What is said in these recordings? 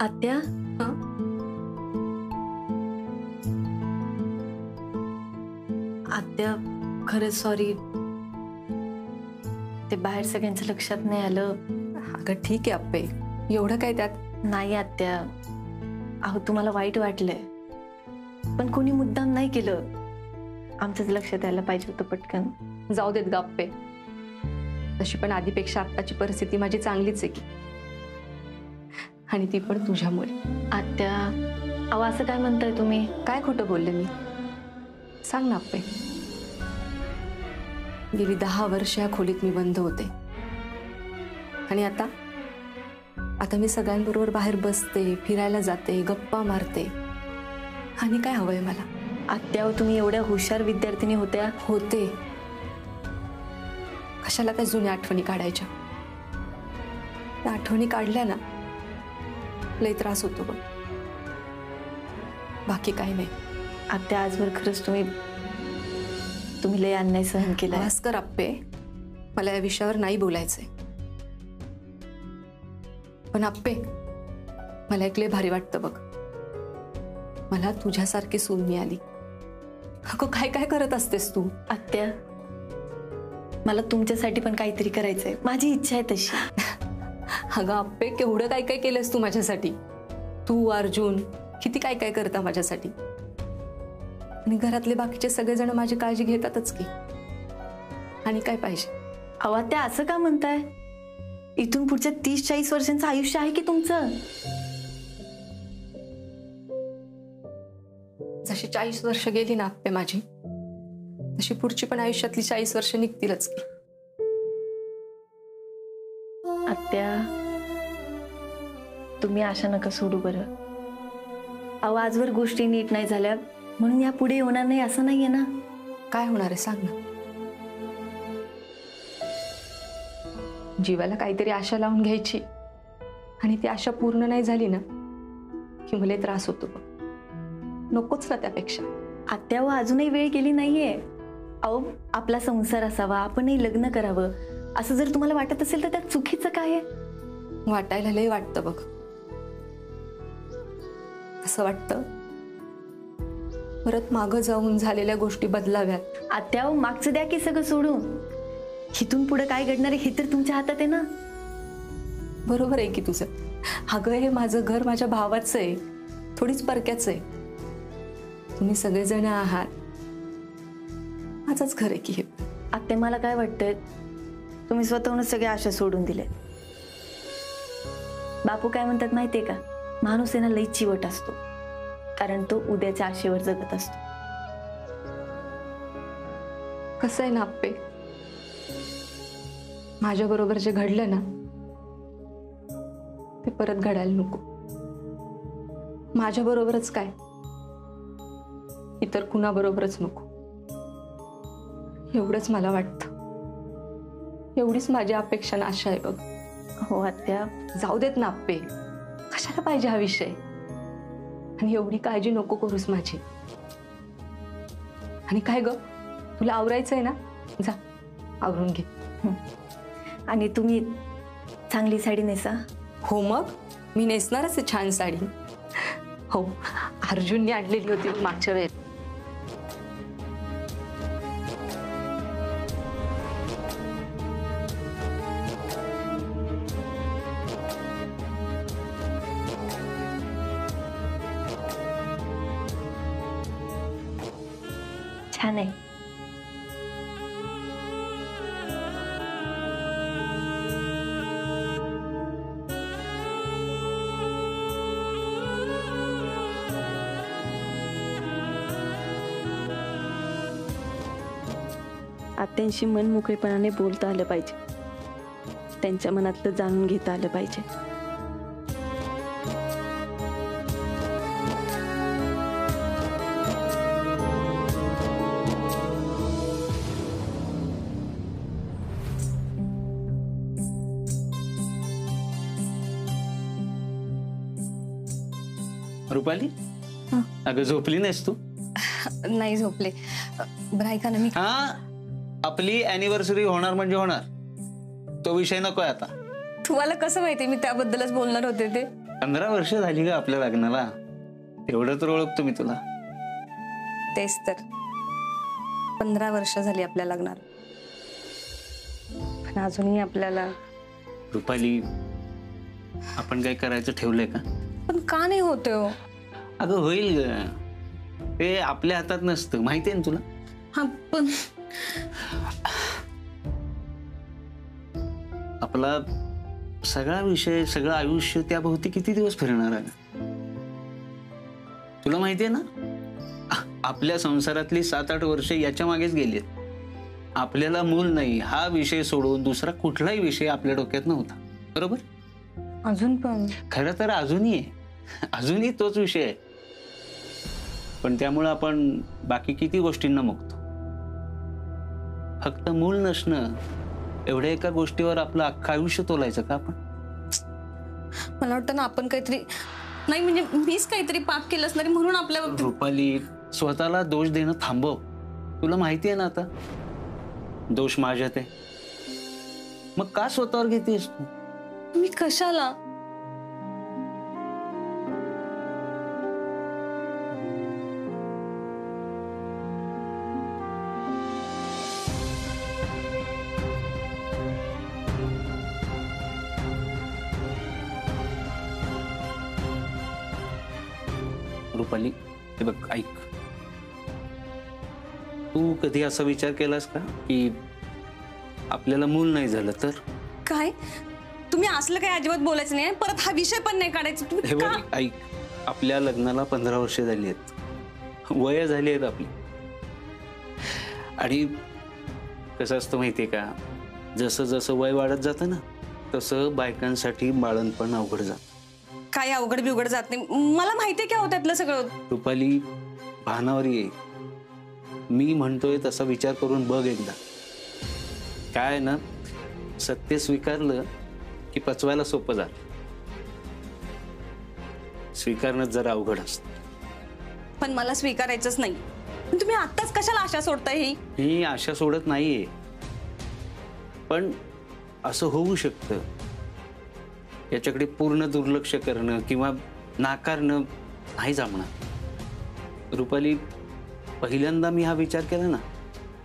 आत्या, आत्या खरंच सॉरी, ते बाहेर सगळ्यांच्या लक्षात नाही आलं. अगं ठीक आहे अप्पे, एवढं काय त्यात. नाही आत्या, अहो तुम्हाला वाईट वाटलंय, पण कोणी मुद्दाम नाही केलं. आमच्याच लक्षात यायला पाहिजे होतं पटकन. जाऊ देत ग अप्पे, तशी पण आधीपेक्षा आत्ताची परिस्थिती माझी चांगलीच आहे की, आणि ती पण तुझ्यामुळे. आत्या अहो असं काय म्हणताय तुम्ही? काय खोटं बोलले मी? सांग ना अप्पे. गेली 10 वर्ष या खोलीत मी बंद होते, आणि आता मी सगळ्यांबरोबर बाहेर बसते, फिरायला जाते, गप्पा मारते. आणि काय हवंय मला? आत्या तुम्ही एवढ्या हुशार विद्यार्थिनी होत्या. होते, कशाला त्या जुन्या आठवणी काढायच्या? त्या आठवणी काढल्या ना लय त्रास होतो बघ, बाकी काही नाही. आत्या आजवर खरंच तुम्ही लय अन्याय सहन केला. भास्कर अप्पे, मला या विषयावर नाही बोलायचंय. पण अप्पे, मला एक लय भारी वाटतं बघ, मला तुझ्यासारखी सून मिळाली. अगं काय काय करत असतेस तू? आत्या मला तुमच्यासाठी पण काहीतरी करायचंय, माझी इच्छा आहे तशी. अगं अप्पे, केवढं काय काय केलंस तू माझ्यासाठी. तू, अर्जुन, किती काय काय करता माझ्यासाठी. आणि घरातले बाकीचे सगळेजण माझी काळजी घेतातच की, आणि काय पाहिजे? अहो आत्या असं का म्हणताय? इथून पुढच्या 30-40 वर्षांचं आयुष्य आहे की तुमचं. जशी 40 वर्ष गेली ना अप्पे माझी, तशी पुढची पण आयुष्यातली 40 वर्ष निघतीलच की. आत्या तुम्ही आशा नका सोडू बरं. अहो आजवर गोष्टी नीट नाही झाल्या म्हणून या पुढे होणार नाही असं नाहीये ना. काय होणार आहे सांग ना. जीवाला काहीतरी आशा लावून घ्यायची, आणि ती आशा पूर्ण नाही झाली ना की मला त्रास होतो बघ. नकोच ना त्यापेक्षा. आत्या अजूनही वेळ गेली नाहीये. अहो आपला संसार असावा, आपणही लग्न करावं असं जर तुम्हाला वाटत असेल तर त्यात चुकीचं काय आहे? वाटायला लय वाटतं बघ. असं वाटतं परत मागं जाऊन झालेल्या गोष्टी बदलाव्यात. आत्या मागचं द्या की सगळं सोडून. इथून पुढे काय घडणार आहे हे तर तुमच्या हातात आहे ना. बरोबर आहे की तुझं. अगं हे माझं घर माझ्या भावाचं आहे, थोडीच परक्याचं आहे. तुम्ही सगळेजण आहात, माझंच घर आहे की हे. आत्या मला काय वाटतंय, तुम्ही स्वतःहूनच सगळ्या आशा सोडून दिल्या. बापू काय म्हणतात माहितीये का, माणूस आहे ना लई चिवट असतो, कारण तो उद्याच्या आशेवर जगत असतो. कसं आहे ना अप्पे, माझ्या बरोबर जे घडलं ना ते परत घडायला नको. माझ्या बरोबरच काय, इतर कुणाबरोबरच नको, एवढंच मला वाटतं. एवढीच माझी अपेक्षा ना आशा आहे बघ. हो आत्या. जाऊ देत ना अप्पे, कशाला पाहिजे हा विषय. आणि एवढी काळजी नको करूस माझी. आणि काय ग, तुला आवरायचंय ना, जा आवरून घे. आणि तुम्ही चांगली साडी नेसा. हो मग मी नेसणारच आहे छान साडी. हो, अर्जुनने आणलेली होती मागच्या वेळेस. छान आहे. आत्यांशी मन मोकळेपणाने बोलता आलं पाहिजे, त्यांच्या मनातलं जाणून घेता आलं पाहिजे. रुपाली, अगं झोपली नाहीस तू? नाही झोपले. बरं ऐका ना, मी आपली अॅनिव्हर्सरी होणार म्हणजे होणार. तो विषय नकोय आता. तुम्हाला कसं माहिती मी त्याबद्दलच बोलणार होते ते? 15 वर्ष झाली का आपल्या लग्नाला, एवढं तर ओळखतो मी तुला. तेच तर, 15 वर्ष झाली आपल्या लग्नाला, पण अजूनही आपल्याला. रुपाली, आपण काय करायचं ठेवलंय का? पण का नाही होते हो? अगं होईल ग, ते आपल्या हातात नसतं, माहितीये ना तुला. हा पण आपला सगळा विषय, सगळं आयुष्य त्याभोवती किती दिवस फिरणार आहे तुला माहितीये ना. आपल्या संसारातली 7-8 वर्ष याच्या मागेच गेलीत. आपल्याला मूल नाही हा विषय सोडून दुसरा कुठलाही विषय आपल्या डोक्यात नव्हता, बरोबर. अजून पण खरं तर अजूनही तोच विषय आहे, पण त्यामुळे आपण बाकी किती गोष्टींना मुकतो. फक्त मूल नसणं एवढ्या एका गोष्टीवर आपलं अख्खं आयुष्य तोलायचं का आपण? मला वाटतं ना आपण काहीतरी, नाही म्हणजे मीच काहीतरी पाप केलं असणार म्हणून आपल्या. रुपाली, स्वतःला दोष देणं थांबव. तुला माहिती आहे ना आता दोष माझ्यात आहे, मग का स्वतःवर घेतेस तू? मी कशाला? रुपाली, हे बघ ऐक, तू कधी असा विचार केलास का की आपल्याला मूल नाही झालं तर? काय तुम्ही असलं काही अजिबात बोलायचं नाही, परत हा विषय पण नाही काढायचा. हे तुम्ही बघ ऐक, आपल्या लग्नाला 15 वर्ष झाली आहेत, वय झाली आहेत आपली. आणि कसं असतं माहितीये का, जसं जसं वय वाढत जातं ना तसं बायकांसाठी बाळंतपण अवघड जातं. काय अवघड बिवघड जात नाही, मला माहितीये काय होत त्यातलं सगळं. रुपाली, भानावर ये. मी म्हणतोय तसा विचार करून बघ एकदा. काय ना, सत्य स्वीकारलं की पचवायला सोपं झालं, स्वीकारणं जरा अवघड असतं. पण मला स्वीकारायचंच नाही. तुम्ही आत्ताच कशाला आशा सोडताय? ही आशा सोडत नाहीये, पण असं होऊ शकतं. याच्याकडे पूर्ण दुर्लक्ष करणं किंवा नाकारणं नाही जमणार. रुपाली, पहिल्यांदा मी हा विचार केला ना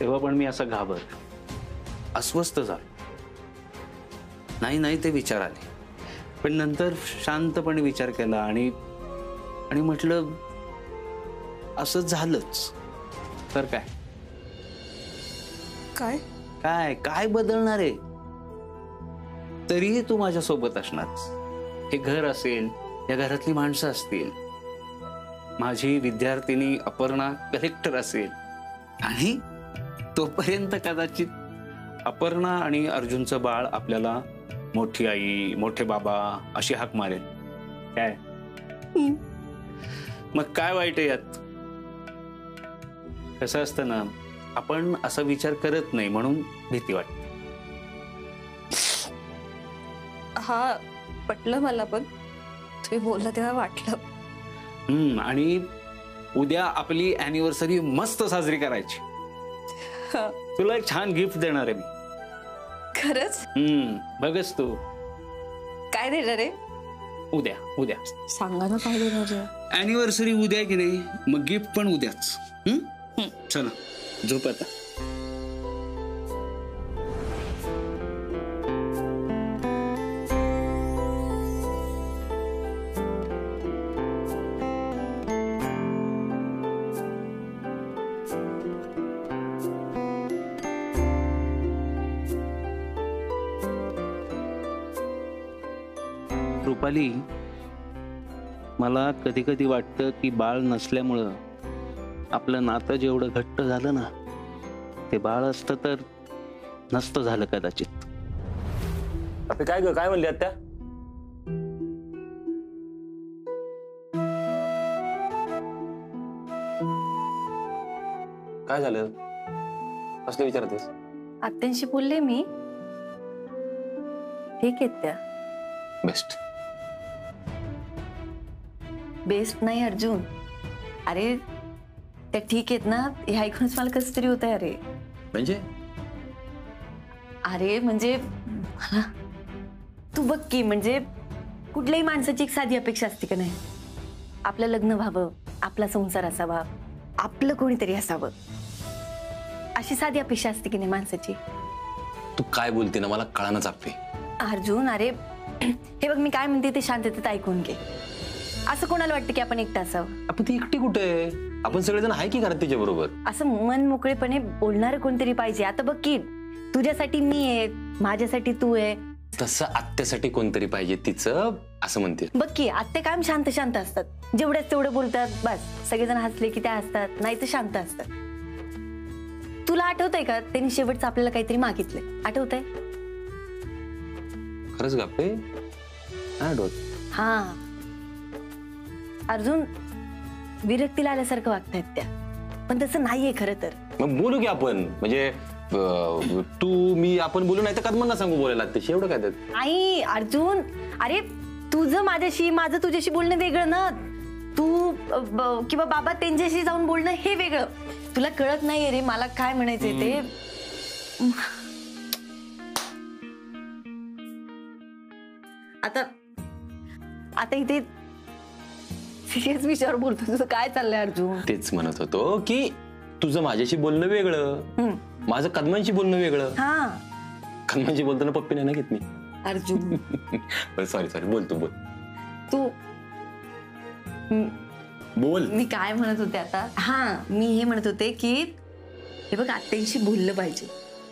तेव्हा पण मी असा घाबरलो, अस्वस्थ झालो. नाही ते विचार आले, पण नंतर शांतपणे विचार केला आणि म्हटलं असं झालंच तर काय काय काय काय बदलणार आहे? तरीही तू माझ्या सोबत असणार. हे घर असेल, या घरातली माणसं असतील, माझी विद्यार्थिनी अपर्णा कलेक्टर असेल, आणि तोपर्यंत कदाचित अपर्णा आणि अर्जुनचं बाळ आपल्याला मोठी आई, मोठे बाबा अशी हाक मारेल. काय मग काय वाईट आहे यात? कसं असतं ना, आपण असा विचार करत नाही म्हणून भीती वाटते. हा पटलं मला, पण तुम्ही बोलला तेव्हा वाटलं. आणि उद्या आपली अॅनिव्हर्सरी मस्त साजरी करायची. तुला एक छान गिफ्ट देणार आहे मी. खरंच? बघच तू. काय देणार आहे? उद्या सांगा ना काय देणार आहे. अॅनिव्हर्सरी उद्या की नाही, मग गिफ्ट पण उद्याच. चला झोप आता. रुपाली, मला कधी कधी वाटतं की बाळ नसल्यामुळं आपलं नातं जेवढं घट्ट झालं ना, ते बाळ असतं तर नसतं झालं कदाचित. आपली काय ग, काय म्हणली आत्या? काय झालं? असले विचारतेस? आत्यांशी बोलले मी, ठीक आहेत त्या. बेस्ट. बेस्ट नाही अर्जुन, अरे त्या ठीक आहेत ना, हे ऐकूनच मला कसं तरी होत आहे. अरे म्हणजे अरे म्हणजे तू बघ की, म्हणजे कुठल्याही माणसाची एक साधी अपेक्षा असते का नाही, आपलं लग्न व्हावं, आपला संसार असावा, आपलं कोणीतरी असावं, अशी साधी अपेक्षा असते की नाही माणसाची. तू काय बोलते ना मला कळानच आपे. अर्जुन, अरे हे बघ, मी काय म्हणते ते शांततेत ऐकून घे. असं कोणाला वाटतं की आपण एकटं असावं? आपण ती एकटी कुठे आहे? आपण सगळेजण आहे की घरात तिच्या बरोबर. असं मन मोकळेपणे बोलणारं कोणतरी पाहिजे. आता बघ की, तुझ्यासाठी मी आहे, माझ्यासाठी तू आहे. तसं आत्यासाठी कोणतरी पाहिजे तिचं, असं म्हणते. बघ की, आत्या कायम शांत शांत असतात, जेवढ्याच तेवढं बोलतात बस. सगळेजण हसले की त्या असतात, नाही तर शांत असतात. तुला आठवतंय का त्यांनी शेवटचं आपल्याला काहीतरी मागितलंय? आठवतंय? खरंच गप्पे हा अर्जुन, विरक्तीला आल्यासारखं वागतायत त्या, पण तसं नाहीये खरं तर. मग बोलू की आपण, म्हणजे तू मी आपण बोलू, नाही तर कदमांना सांगू बोलायला त्याशी, एवढं काय त्यात? आई अर्जुन, अरे तुझं माझ्याशी, माझं तुझ्याशी बोलणं वेगळं ना. तू किंवा बाबा त्यांच्याशी जाऊन बोलणं हे वेगळं. तुला कळत नाहीये रे मला काय म्हणायचंय ते. आता इथे सिरियस विषयावर बोलतो, तुझं काय चाललंय अर्जुन? तेच म्हणत होतो की तुझं माझ्याशी बोलणं वेगळं, माझं कदमांशी बोलणं वेगळं. हा, कदमांशी बोलताना पप्पी नाही ना घेत मी. अर्जुन सॉरी बोल, तू बोल. तू बोल. मी काय म्हणत होते आता? हा, मी हे म्हणत होते की हे बघ, आत्यांशी बोललं पाहिजे.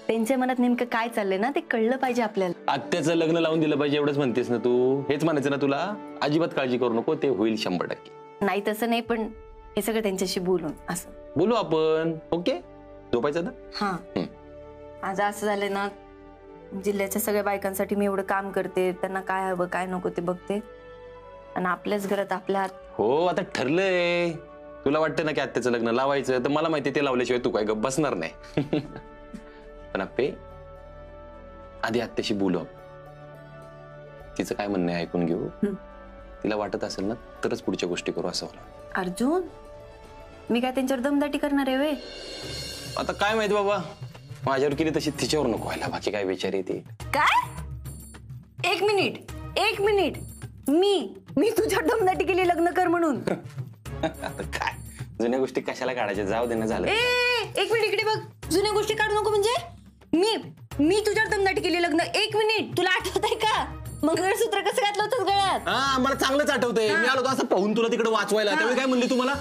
त्यांच्या मनात नेमकं काय चाललंय ना ते कळलं पाहिजे आपल्याला. आत्याचं लग्न लावून दिलं पाहिजे एवढंच म्हणतेस ना तू? हेच म्हणायचं ना तुला? अजिबात काळजी करू नको, ते होईल 100%. नाही तसं नाही, पण हे सगळं त्यांच्याशी बोलून असं बोलू आपण. ओके, झोपायचं ना? हा. आज असं झालं ना, जिल्ह्याच्या सगळ्या बायकांसाठी मी एवढं काम करते, त्यांना काय हवं काय नको ते बघते, आणि आपल्याच घरात आपल्या हात. हो, आता ठरलंय. तुला वाटतं ना की आत्याचं लग्न लावायचं, तर मला माहिती ते लावल्याशिवाय तू काय गप्प बसणार नाही. पण आप्पे, आधी आत्याशी बोलू, तिचं काय म्हणणं आहे ऐकून घेऊ. तिला वाटत असेल ना तरच पुढच्या गोष्टी करू असं मला. अर्जुन, मी काय त्यांच्यावर दमदाटी करणार आहे वे? आता काय माहिती बाबा, माझ्यावर केली तशी तिच्यावर नको व्हायला. बाकी काय विचार येते? काय? एक मिनिट, मी तुझ्यावर दमदाटी केली लग्न कर म्हणून? आता काय जुन्या गोष्टी कशाला काढायच्या, जाऊ दे ना. झालं. एक मिनिट इकडे बघ, जुन्या गोष्टी काढू नको म्हणजे? मी तुझ्यावर दमदाटी केली लग्न. एक मिनिट, तुला आठवत आहे का मंगळसूत्र कसं घातलं होतं गळ्यात? हा, मला चांगलंच आठवतंय. मी आलो असं पाहून तुला तिकडे वाचवायला, त्यावेळी काय म्हणली तुम्हाला?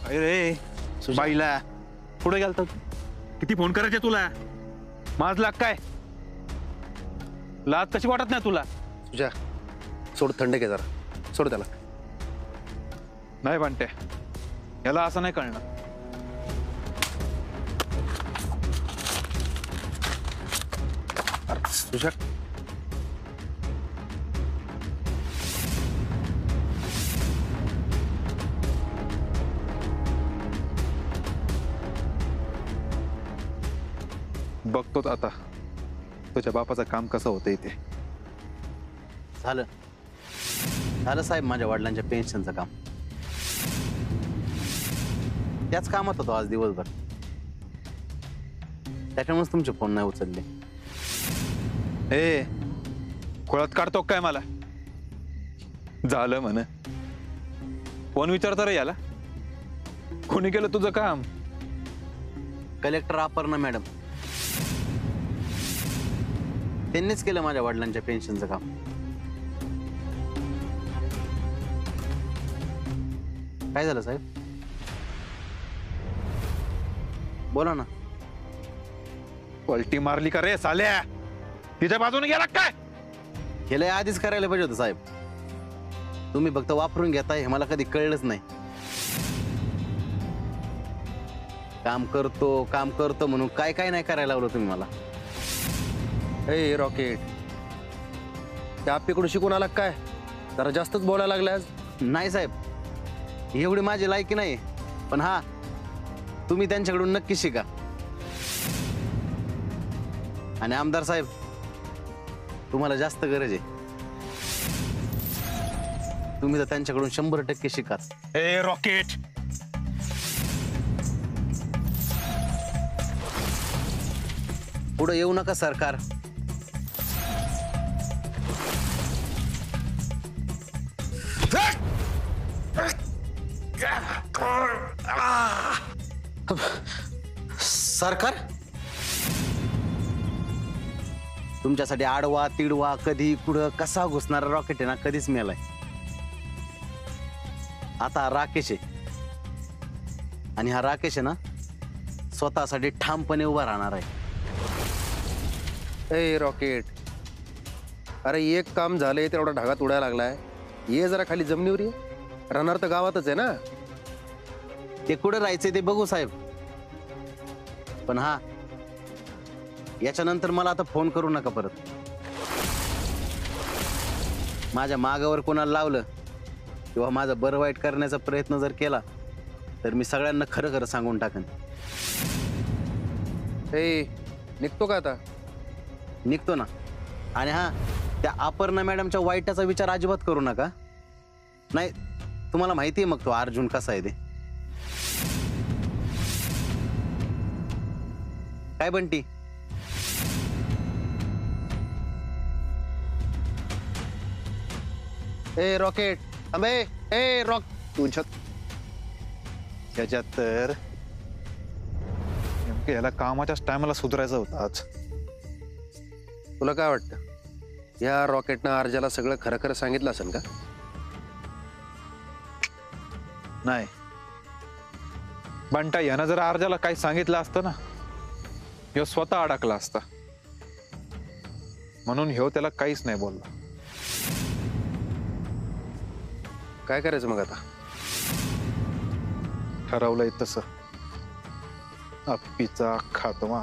अरे बाईला पुढे गेलतात, किती फोन करायचे तुला? माझ लाग काय लाज कशी वाटत नाही तुला? तुझ्या सोड, थंड घे जरा, सोड त्याला. नाही म्हणते, याला असं नाही कळणार. तुझ्या बघतोच आता तुझ्या बापाचं काम कसं होतं इथे. झालं साहेब, माझ्या वडिलांच्या पेन्शनचं काम. त्याच कामात होतो आज दिवसभर, त्याच्यामुळेच तुमचे फोन नाही उचलले. ए, खोळात काढतो काय मला? झालं म्हण, फोन विचारता रे याला. कोणी केलं तुझं काम? कलेक्टर अपर्णा मॅडम, त्यांनीच केलं माझ्या वडिलांच्या पेन्शनचं काम. काय झालं साहेब? बोला ना. पलटी मारली का रे साल्या? तिच्या बाजूने गेला काय? केलंय आधीच करायला पाहिजे होतं साहेब. तुम्ही फक्त वापरून घेताय हे मला कधी कळलंच नाही. काम करतो म्हणून काय काय नाही करायला लावलं तुम्ही मला. ए रॉकेट, त्या आप्पीकडून शिकून आला काय? जरा जास्तच बोलायला लागलाय आज. नाही साहेब, एवढी माझी लायकी नाही, पण हा, तुम्ही त्यांच्याकडून नक्की शिका. आणि आमदार साहेब, तुम्हाला जास्त गरज आहे. तुम्ही तर त्यांच्याकडून 100% शिकाच. ए रॉकेट, पुढे येऊ नका सरकार. सरकार तुमच्यासाठी आडवा तिडवा कधी कुठं कसा घुसणारा रॉकेट आहे ना, कधीच मेलाय. आता हा राकेश आहे आणि हा राकेश आहे ना स्वतःसाठी ठामपणे उभा राहणार आहे. ए रॉकेट, अरे एक काम झालंय तेवढा ढगात उडायला लागलाय. ये जरा खाली जमिनीवर ये. राहणार तर गावातच आहे ना. ते कुठं राहायचंय ते बघू साहेब. पण हा, याच्यानंतर मला आता फोन करू नका परत. माझ्या मागावर कोणाला लावलं किंवा माझं बरं वाईट करण्याचा प्रयत्न जर केला तर मी सगळ्यांना खरं खरं सांगून टाकेन. ए निघतो का आता? निघतो ना. आणि हा, त्या अपर्णा मॅडमच्या वाईटाचा विचार अजिबात करू नका. नाही, तुम्हाला माहिती आहे मग तो अर्जुन कसा आहे ते. काय बंटी? ए रॉकेट अबे, ए रॉक तुझ्यात त्याच्यात तर नेमकं याला कामाच्याच टायमाला सुधारायचं होतं आज. तुला काय वाटतं, या रॉकेटनं आर्जाला सगळं खरं खरं सांगितलं असेल का? नाही, बंटा यानं जर अर्जाला काही सांगितलं असतं ना, ह्यो स्वतः अडकला असता. म्हणून ह्यो त्याला काहीच नाही बोलला. काय करायचं मग आता? ठरवलंय तसं. अप्पीचा खात्मा.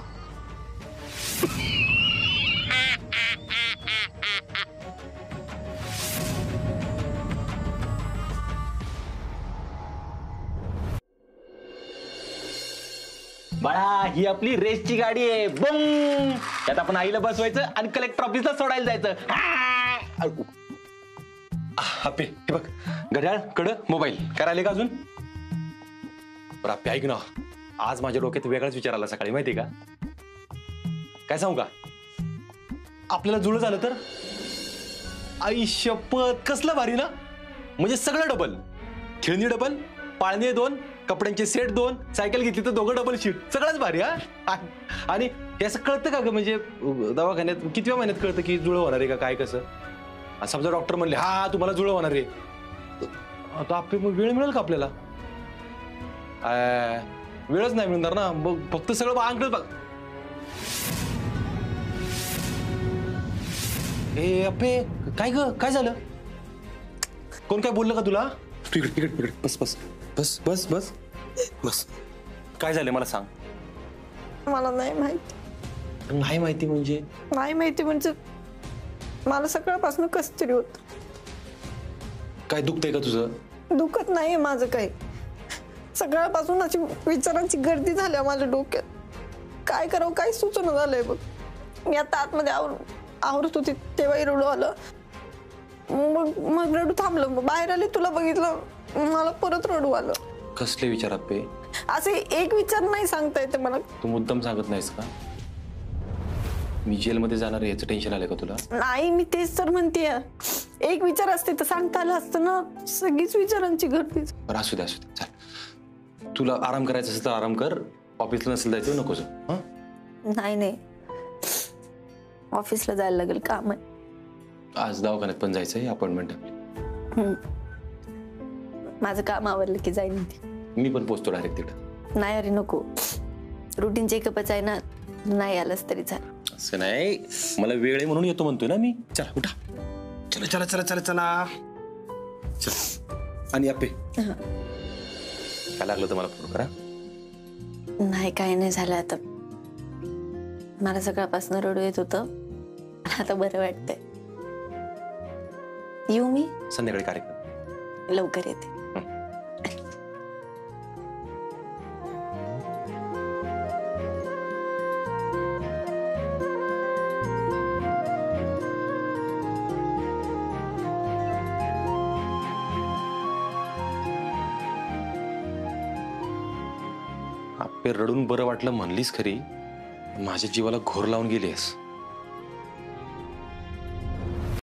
बाळा, ही आपली रेसची गाडी आहे. बम, त्यात आपण आईला बसवायचं आणि कलेक्टर ऑफिसला सोडायला जायचं. अप्पे, हे बघ, घड्याळ, कडं, मोबाईल. काय राहिले का अजून? बरं अप्पे, ऐक ना, आज माझ्या डोक्यात वेगळाच विचार आला सकाळी, माहितीये का? काय सांगू का? आपल्याला जुळं झालं तर? आई शपथ, कसलं भारी ना. म्हणजे सगळं डबल. खेळणी डबल, पाळणे 2, कपड्यांचे सेट 2, सायकल घेतली तर दोघं डबल शीट. सगळंच भारी. हा, आणि हे असं कळतं का ग? म्हणजे दवाखान्यात कितव्या महिन्यात कळतं की जुळं होणार आहे का, काय कसं? समजा डॉक्टर म्हणले हा तुम्हाला जुळं होणार आहे, आता आपली वेळ मिळेल का आपल्याला? वेळच नाही मिळणार ना. मग फक्त सगळं बाळांकडे बघ. ए अप्पे, काय ग, काय झालं? कोण काय बोललं का तुला? तिकडे बस बस बस बस बस बस. काय झालं मला सांग. मला नाही माहिती. नाही माहिती म्हणजे? नाही माहिती म्हणजे मला सकाळपासून कसं तरी होत. काय दुखतंय का तुझं? दुखत नाहीये माझं काही. सकाळपासून अशी विचारांची गर्दी झाल्या माझ्या डोक्यात. काय करावं काय सुचना झालंय बघ. मी आता आतमध्ये आवरत होती तेव्हाही रडू आलं. मग रडू थांबलं. मग बाहेर आले, तुला बघितलं, मला परत रडू आलं. कसले विचार अप्पे? असे एक विचार नाही सांगता येते मला. तू मुद्दाम सांगत नाहीस का? मी जेलमध्ये जाणार याचं टेन्शन आलं का तुला? नाही, मी तेच तर म्हणतेय. एक विचार असते तर सांगता आलं असतं ना. सगळीच विचारांची गर्दी. बरं, असू दे चल. तुला आराम करायचा असेल तर आराम कर. ऑफिसला नसेल जायचं नको जाऊ. नाही, ऑफिसला जायला लागेल, काम आहे. आज दवाखान्यात पण जायचंय, अपॉइंटमेंट आपली. माझं काम आवरलं की जाईन. मी पण पोचतो डायरेक्ट तिकडं. नाही अरे नको, रुटीन चेकअपच आहे ना, नाही आलंच तरी झालं. असं नाही, मला वेळ आहे म्हणून येतो म्हणतोय ना मी. चला उठा, चला चला चला चला चला चल. आणि अप्पे, काय लागलं तर मला फोन करा. नाही, काही नाही झालं. आता मला सकाळपासून रडू येत होतं, आता बरं वाटतंय. येऊ मी? संध्याकाळी कार्यक्रम. लवकर येते. आपे रडून बरं वाटलं म्हणलीस खरी, माझ्या जीवाला घोर लावून गेलीस.